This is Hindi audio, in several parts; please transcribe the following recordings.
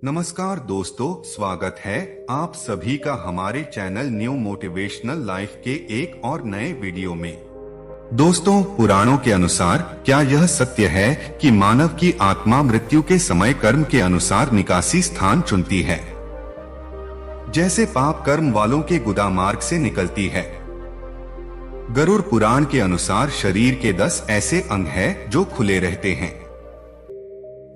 नमस्कार दोस्तों, स्वागत है आप सभी का हमारे चैनल न्यू मोटिवेशनल लाइफ के एक और नए वीडियो में। दोस्तों, पुराणों के अनुसार क्या यह सत्य है कि मानव की आत्मा मृत्यु के समय कर्म के अनुसार निकासी स्थान चुनती है, जैसे पाप कर्म वालों के गुदा मार्ग से निकलती है। गरुड़ पुराण के अनुसार शरीर के 10 ऐसे अंग हैं जो खुले रहते हैं।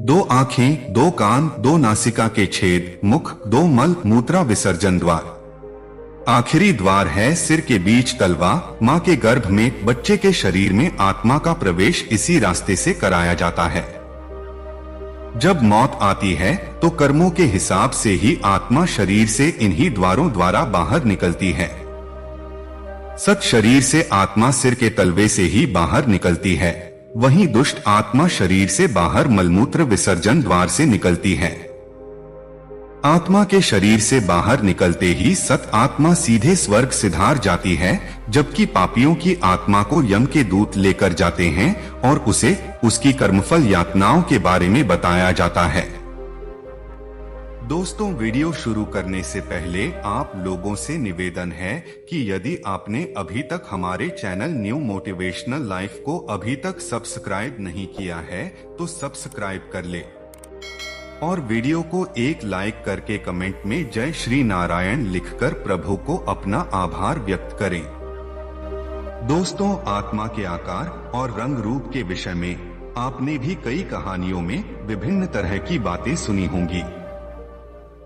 2 आंखें, 2 कान, 2 नासिका के छेद, मुख, 2 मल मूत्रा विसर्जन द्वार। आखिरी द्वार है सिर के बीच तलवा। माँ के गर्भ में बच्चे के शरीर में आत्मा का प्रवेश इसी रास्ते से कराया जाता है। जब मौत आती है तो कर्मों के हिसाब से ही आत्मा शरीर से इन्हीं द्वारों द्वारा बाहर निकलती है। सत शरीर से आत्मा सिर के तलवे से ही बाहर निकलती है, वहीं दुष्ट आत्मा शरीर से बाहर मलमूत्र विसर्जन द्वार से निकलती है। आत्मा के शरीर से बाहर निकलते ही सत आत्मा सीधे स्वर्ग सिधार जाती है, जबकि पापियों की आत्मा को यम के दूत लेकर जाते हैं और उसे उसकी कर्मफल यातनाओं के बारे में बताया जाता है। दोस्तों, वीडियो शुरू करने से पहले आप लोगों से निवेदन है कि यदि आपने अभी तक हमारे चैनल न्यू मोटिवेशनल लाइफ को अभी तक सब्सक्राइब नहीं किया है तो सब्सक्राइब कर ले और वीडियो को एक लाइक करके कमेंट में जय श्री नारायण लिखकर प्रभु को अपना आभार व्यक्त करें। दोस्तों, आत्मा के आकार और रंग रूप के विषय में आपने भी कई कहानियों में विभिन्न तरह की बातें सुनी होंगी।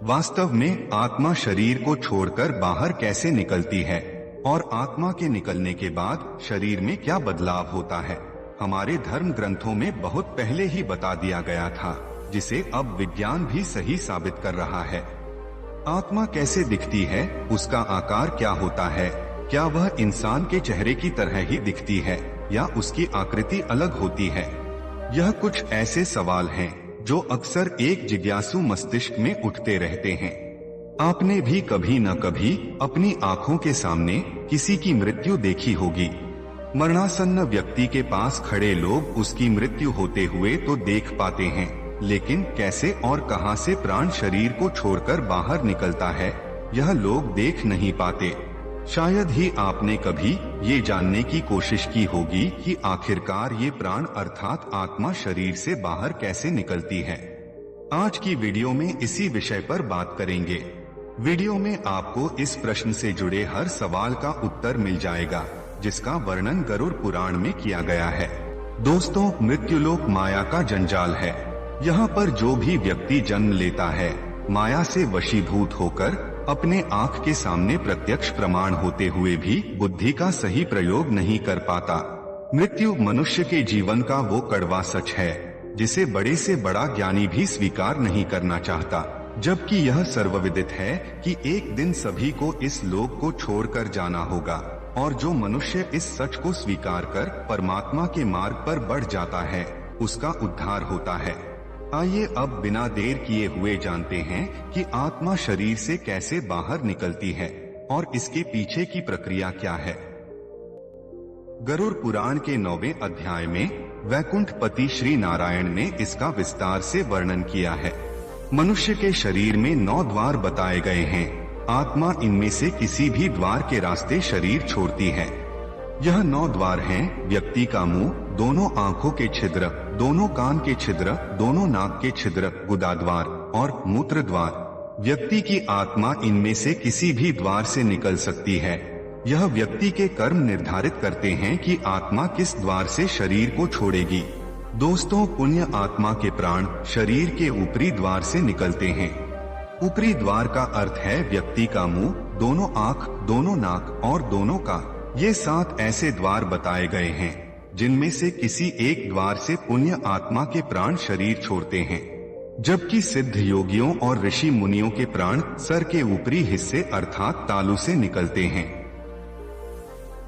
वास्तव में आत्मा शरीर को छोड़कर बाहर कैसे निकलती है और आत्मा के निकलने के बाद शरीर में क्या बदलाव होता है, हमारे धर्म ग्रंथों में बहुत पहले ही बता दिया गया था, जिसे अब विज्ञान भी सही साबित कर रहा है। आत्मा कैसे दिखती है, उसका आकार क्या होता है, क्या वह इंसान के चेहरे की तरह ही दिखती है या उसकी आकृति अलग होती है? यह कुछ ऐसे सवाल हैं जो अक्सर एक जिज्ञासु मस्तिष्क में उठते रहते हैं। आपने भी कभी न कभी अपनी आंखों के सामने किसी की मृत्यु देखी होगी। मरणासन्न व्यक्ति के पास खड़े लोग उसकी मृत्यु होते हुए तो देख पाते हैं, लेकिन कैसे और कहां से प्राण शरीर को छोड़कर बाहर निकलता है, यह लोग देख नहीं पाते। शायद ही आपने कभी ये जानने की कोशिश की होगी कि आखिरकार ये प्राण अर्थात आत्मा शरीर से बाहर कैसे निकलती है। आज की वीडियो में इसी विषय पर बात करेंगे। वीडियो में आपको इस प्रश्न से जुड़े हर सवाल का उत्तर मिल जाएगा, जिसका वर्णन गरुड़ पुराण में किया गया है। दोस्तों, मृत्युलोक माया का जंजाल है। यहाँ पर जो भी व्यक्ति जन्म लेता है, माया से वशीभूत होकर अपने आंख के सामने प्रत्यक्ष प्रमाण होते हुए भी बुद्धि का सही प्रयोग नहीं कर पाता। मृत्यु मनुष्य के जीवन का वो कड़वा सच है जिसे बड़े से बड़ा ज्ञानी भी स्वीकार नहीं करना चाहता, जबकि यह सर्वविदित है कि एक दिन सभी को इस लोक को छोड़कर जाना होगा, और जो मनुष्य इस सच को स्वीकार कर परमात्मा के मार्ग पर बढ़ जाता है, उसका उद्धार होता है। आइए अब बिना देर किए हुए जानते हैं कि आत्मा शरीर से कैसे बाहर निकलती है और इसके पीछे की प्रक्रिया क्या है। गरुड़ पुराण के 9वें अध्याय में वैकुंठपति श्री नारायण ने इसका विस्तार से वर्णन किया है। मनुष्य के शरीर में 9 द्वार बताए गए हैं। आत्मा इनमें से किसी भी द्वार के रास्ते शरीर छोड़ती है। यह 9 द्वार हैं: व्यक्ति का मुंह, दोनों आंखों के छिद्र, दोनों कान के छिद्र, दोनों नाक के छिद्र, गुदा द्वार और मूत्र द्वार। व्यक्ति की आत्मा इनमें से किसी भी द्वार से निकल सकती है। यह व्यक्ति के कर्म निर्धारित करते हैं कि आत्मा किस द्वार से शरीर को छोड़ेगी। दोस्तों, पुण्य आत्मा के प्राण शरीर के ऊपरी द्वार से निकलते हैं। ऊपरी द्वार का अर्थ है व्यक्ति का मुंह, दोनों आंख, दोनों नाक और दोनों कान। ये 7 ऐसे द्वार बताए गए हैं जिनमें से किसी एक द्वार से पुण्य आत्मा के प्राण शरीर छोड़ते हैं, जबकि सिद्ध योगियों और ऋषि मुनियों के प्राण सर के ऊपरी हिस्से अर्थात तालू से निकलते हैं।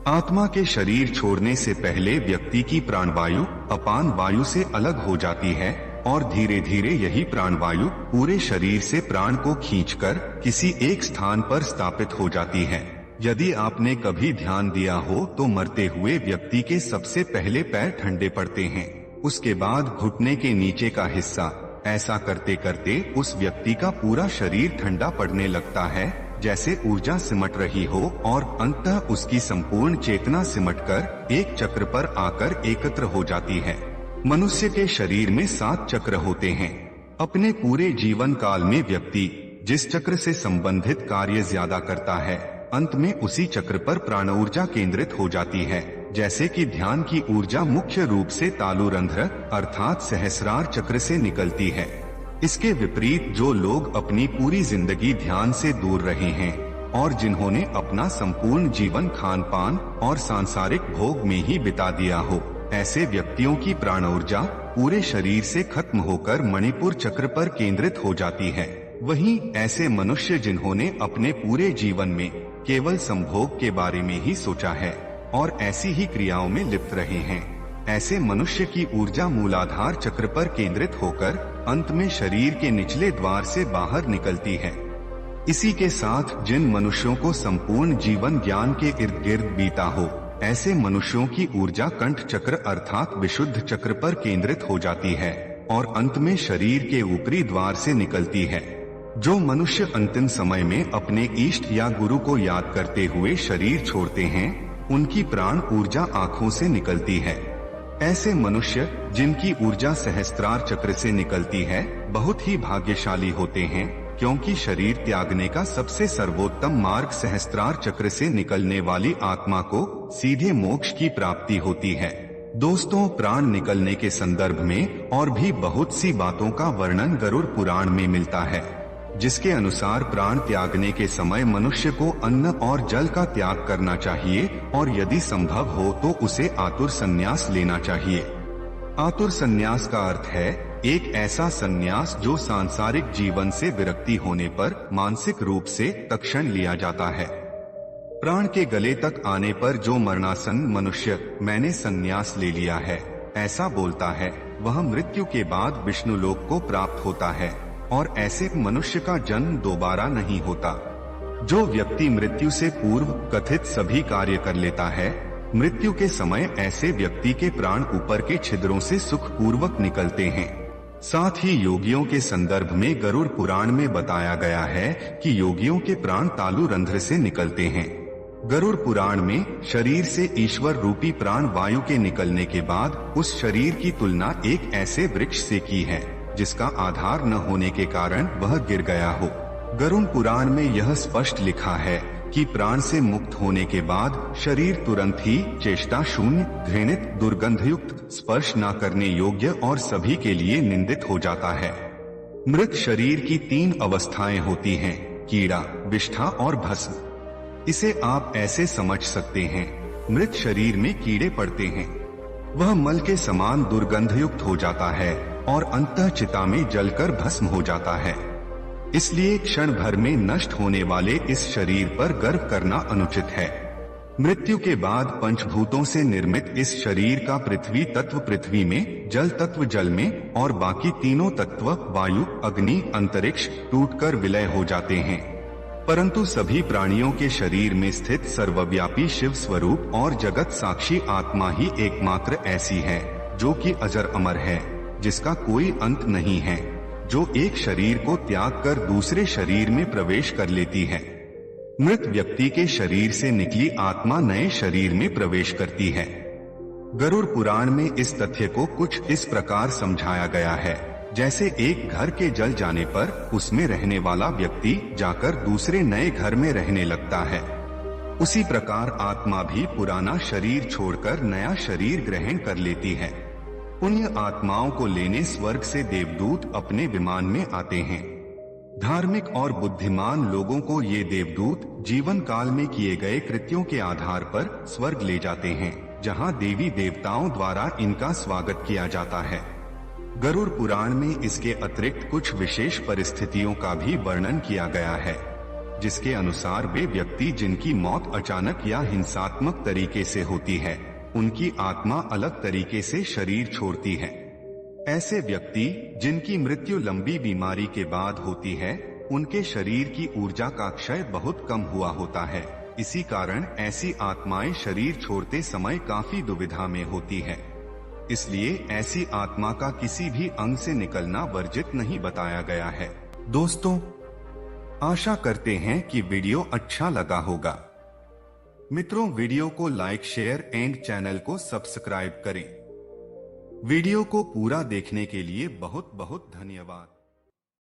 आत्मा के शरीर छोड़ने से पहले व्यक्ति की प्राणवायु अपान वायु से अलग हो जाती है और धीरे धीरे यही प्राणवायु पूरे शरीर से प्राण को खींचकर किसी एक स्थान पर स्थापित हो जाती है। यदि आपने कभी ध्यान दिया हो तो मरते हुए व्यक्ति के सबसे पहले पैर ठंडे पड़ते हैं, उसके बाद घुटने के नीचे का हिस्सा, ऐसा करते करते उस व्यक्ति का पूरा शरीर ठंडा पड़ने लगता है, जैसे ऊर्जा सिमट रही हो, और अंततः उसकी संपूर्ण चेतना सिमटकर एक चक्र पर आकर एकत्र हो जाती है। मनुष्य के शरीर में 7 चक्र होते हैं। अपने पूरे जीवन काल में व्यक्ति जिस चक्र से संबंधित कार्य ज्यादा करता है, अंत में उसी चक्र पर प्राण ऊर्जा केंद्रित हो जाती है। जैसे कि ध्यान की ऊर्जा मुख्य रूप से तालुरंध्र अर्थात सहस्रार चक्र से निकलती है। इसके विपरीत जो लोग अपनी पूरी जिंदगी ध्यान से दूर रहे हैं और जिन्होंने अपना संपूर्ण जीवन खान पान और सांसारिक भोग में ही बिता दिया हो, ऐसे व्यक्तियों की प्राण ऊर्जा पूरे शरीर से खत्म होकर मणिपुर चक्र पर केंद्रित हो जाती है। वहीं ऐसे मनुष्य जिन्होंने अपने पूरे जीवन में केवल संभोग के बारे में ही सोचा है और ऐसी ही क्रियाओं में लिप्त रहे हैं, ऐसे मनुष्य की ऊर्जा मूलाधार चक्र पर केंद्रित होकर अंत में शरीर के निचले द्वार से बाहर निकलती है। इसी के साथ जिन मनुष्यों को संपूर्ण जीवन ज्ञान के इर्द गिर्द बीता हो, ऐसे मनुष्यों की ऊर्जा कंठ चक्र अर्थात विशुद्ध चक्र पर केंद्रित हो जाती है और अंत में शरीर के ऊपरी द्वार से निकलती है। जो मनुष्य अंतिम समय में अपने इष्ट या गुरु को याद करते हुए शरीर छोड़ते हैं, उनकी प्राण ऊर्जा आँखों से निकलती है। ऐसे मनुष्य जिनकी ऊर्जा सहस्त्रार चक्र से निकलती है, बहुत ही भाग्यशाली होते हैं, क्योंकि शरीर त्यागने का सबसे सर्वोत्तम मार्ग सहस्त्रार चक्र से निकलने वाली आत्मा को सीधे मोक्ष की प्राप्ति होती है। दोस्तों, प्राण निकलने के संदर्भ में और भी बहुत सी बातों का वर्णन गरुड़ पुराण में मिलता है, जिसके अनुसार प्राण त्यागने के समय मनुष्य को अन्न और जल का त्याग करना चाहिए और यदि संभव हो तो उसे आतुर संन्यास लेना चाहिए। आतुर संन्यास का अर्थ है एक ऐसा संन्यास जो सांसारिक जीवन से विरक्ति होने पर मानसिक रूप से तत्क्षण लिया जाता है। प्राण के गले तक आने पर जो मरणासन मनुष्य मैंने संन्यास ले लिया है ऐसा बोलता है, वह मृत्यु के बाद विष्णुलोक को प्राप्त होता है और ऐसे मनुष्य का जन्म दोबारा नहीं होता। जो व्यक्ति मृत्यु से पूर्व कथित सभी कार्य कर लेता है, मृत्यु के समय ऐसे व्यक्ति के प्राण ऊपर के छिद्रों से सुखपूर्वक निकलते हैं। साथ ही योगियों के संदर्भ में गरुड़ पुराण में बताया गया है कि योगियों के प्राण तालुरंध्र से निकलते हैं। गरुड़ पुराण में शरीर से ईश्वर रूपी प्राण वायु के निकलने के बाद उस शरीर की तुलना एक ऐसे वृक्ष से की है जिसका आधार न होने के कारण वह गिर गया हो। गरुड़ पुराण में यह स्पष्ट लिखा है कि प्राण से मुक्त होने के बाद शरीर तुरंत ही चेष्टा शून्य, घृणित, दुर्गंधयुक्त, स्पर्श न करने योग्य और सभी के लिए निंदित हो जाता है। मृत शरीर की 3 अवस्थाएं होती हैं, कीड़ा, विष्ठा और भस्म। इसे आप ऐसे समझ सकते हैं, मृत शरीर में कीड़े पड़ते हैं, वह मल के समान दुर्गंधयुक्त हो जाता है और अंतः चिता में जलकर भस्म हो जाता है। इसलिए क्षण भर में नष्ट होने वाले इस शरीर पर गर्व करना अनुचित है। मृत्यु के बाद पंचभूतों से निर्मित इस शरीर का पृथ्वी तत्व पृथ्वी में, जल तत्व जल में और बाकी तीनों तत्व वायु, अग्नि, अंतरिक्ष टूटकर विलय हो जाते हैं। परंतु सभी प्राणियों के शरीर में स्थित सर्वव्यापी शिव स्वरूप और जगत साक्षी आत्मा ही एकमात्र ऐसी है जो कि अजर अमर है, जिसका कोई अंत नहीं है, जो एक शरीर को त्याग कर दूसरे शरीर में प्रवेश कर लेती है। मृत व्यक्ति के शरीर से निकली आत्मा नए शरीर में प्रवेश करती है। गरुड़ पुराण में इस तथ्य को कुछ इस प्रकार समझाया गया है, जैसे एक घर के जल जाने पर उसमें रहने वाला व्यक्ति जाकर दूसरे नए घर में रहने लगता है। उसी प्रकार आत्मा भी पुराना शरीर छोड़कर नया शरीर ग्रहण कर लेती है। पुण्य आत्माओं को लेने स्वर्ग से देवदूत अपने विमान में आते हैं। धार्मिक और बुद्धिमान लोगों को ये देवदूत जीवन काल में किए गए कृत्यों के आधार पर स्वर्ग ले जाते हैं, जहां देवी देवताओं द्वारा इनका स्वागत किया जाता है। गरुड़ पुराण में इसके अतिरिक्त कुछ विशेष परिस्थितियों का भी वर्णन किया गया है, जिसके अनुसार वे व्यक्ति जिनकी मौत अचानक या हिंसात्मक तरीके से होती है, उनकी आत्मा अलग तरीके से शरीर छोड़ती है। ऐसे व्यक्ति जिनकी मृत्यु लंबी बीमारी के बाद होती है, उनके शरीर की ऊर्जा का क्षय बहुत कम हुआ होता है। इसी कारण ऐसी आत्माएं शरीर छोड़ते समय काफी दुविधा में होती है। इसलिए ऐसी आत्मा का किसी भी अंग से निकलना वर्जित नहीं बताया गया है। दोस्तों, आशा करते हैं कि वीडियो अच्छा लगा होगा। मित्रों, वीडियो को लाइक, शेयर एंड चैनल को सब्सक्राइब करें। वीडियो को पूरा देखने के लिए बहुत बहुत धन्यवाद।